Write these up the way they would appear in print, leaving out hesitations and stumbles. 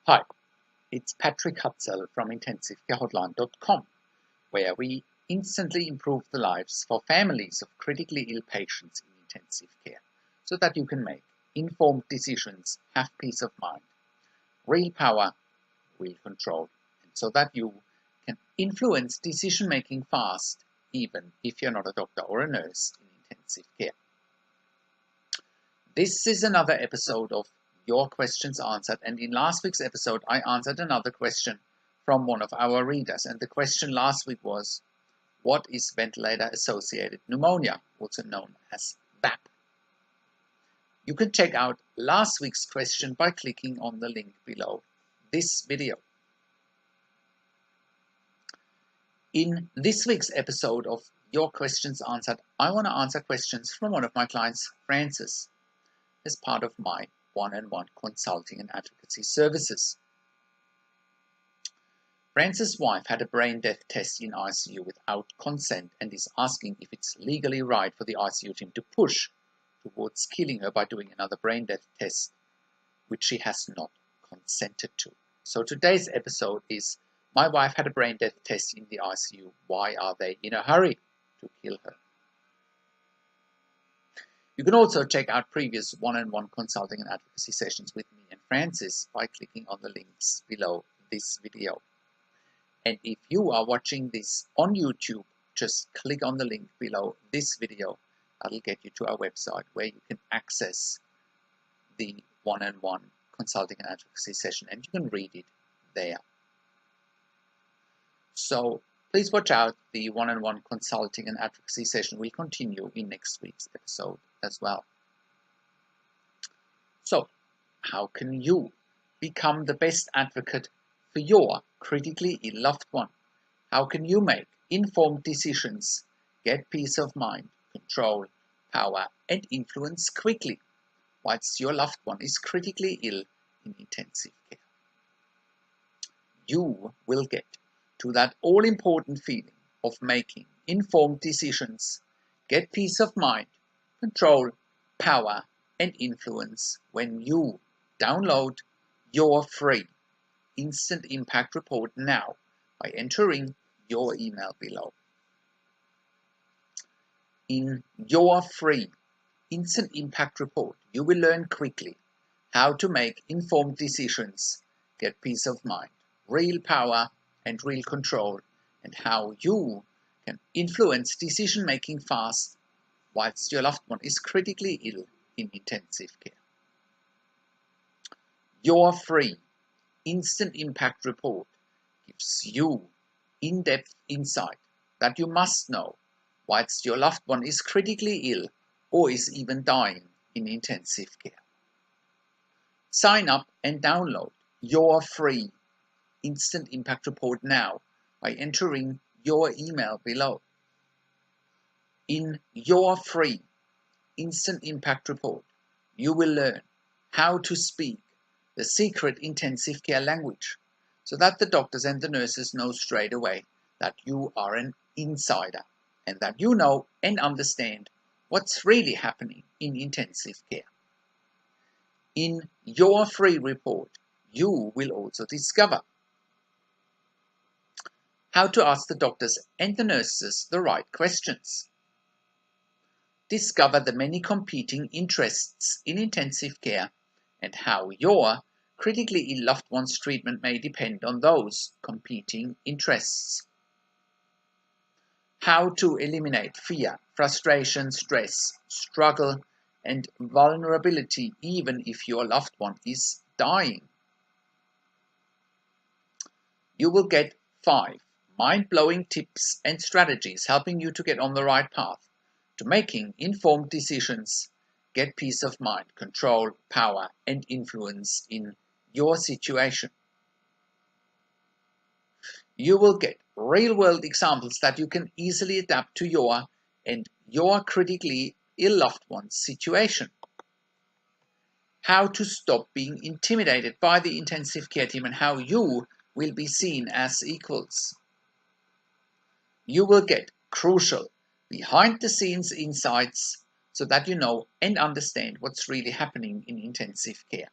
Hi, it's Patrick Hutzel from IntensiveCareHotline.com, where we instantly improve the lives for families of critically ill patients in intensive care, so that you can make informed decisions, have peace of mind, real power, real control, and so that you can influence decision making fast, even if you're not a doctor or a nurse in intensive care. This is another episode of Your Questions Answered, and in last week's episode I answered another question from one of our readers, and the question last week was, what is ventilator associated pneumonia, also known as VAP? You can check out last week's question by clicking on the link below this video. In this week's episode of Your Questions Answered, I want to answer questions from one of my clients, Francis, as part of my one-on-one consulting and advocacy services. Francis' wife had a brain death test in ICU without consent and is asking if it's legally right for the ICU team to push towards killing her by doing another brain death test, which she has not consented to. So today's episode is, my wife had a brain death test in the ICU. Why are they in a hurry to kill her? You can also check out previous one-on-one consulting and advocacy sessions with me and Francis by clicking on the links below this video. And if you are watching this on YouTube, just click on the link below this video. That'll get you to our website where you can access the one-on-one consulting and advocacy session, and you can read it there. So please watch out. The one-on-one consulting and advocacy session will continue in next week's episode as well. So, how can you become the best advocate for your critically ill loved one? How can you make informed decisions, get peace of mind, control, power, and influence quickly whilst your loved one is critically ill in intensive care? You will get to that all-important feeling of making informed decisions, get peace of mind, control, power, and influence when you download your free Instant Impact Report now by entering your email below. In your free Instant Impact Report, you will learn quickly how to make informed decisions, get peace of mind, real power, and real control, and how you can influence decision making fast whilst your loved one is critically ill in intensive care. Your free Instant Impact Report gives you in-depth insight that you must know whilst your loved one is critically ill or is even dying in intensive care. Sign up and download your free Instant Impact Report now by entering your email below. In your free Instant Impact Report, you will learn how to speak the secret intensive care language so that the doctors and the nurses know straight away that you are an insider and that you know and understand what's really happening in intensive care. In your free report, you will also discover how to ask the doctors and the nurses the right questions. Discover the many competing interests in intensive care and how your critically ill loved one's treatment may depend on those competing interests. How to eliminate fear, frustration, stress, struggle, and vulnerability even if your loved one is dying. You will get 5 mind-blowing tips and strategies helping you to get on the right path to making informed decisions, get peace of mind, control, power, and influence in your situation. You will get real-world examples that you can easily adapt to your critically ill loved one's situation. How to stop being intimidated by the intensive care team and how you will be seen as equals. You will get crucial behind-the-scenes insights so that you know and understand what's really happening in intensive care,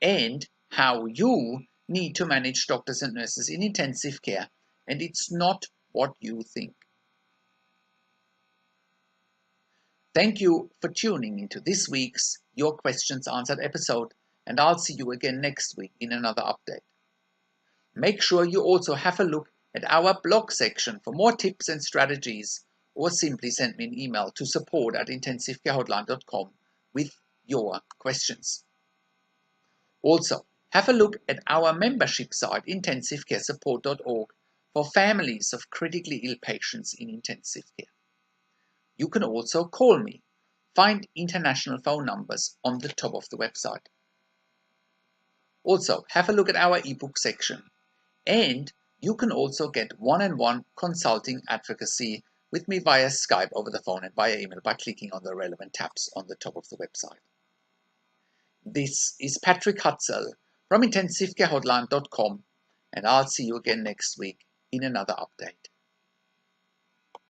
and how you need to manage doctors and nurses in intensive care, and it's not what you think. Thank you for tuning into this week's Your Questions Answered episode, and I'll see you again next week in another update. Make sure you also have a look at our blog section for more tips and strategies, or simply send me an email to support@intensivecarehotline.com with your questions. Also, have a look at our membership site intensivecaresupport.org for families of critically ill patients in intensive care. You can also call me. Find international phone numbers on the top of the website. Also, have a look at our ebook section. And you can also get one-on-one consulting advocacy with me via Skype, over the phone, and via email by clicking on the relevant tabs on the top of the website. This is Patrick Hutzel from intensivecarehotline.com, and I'll see you again next week in another update.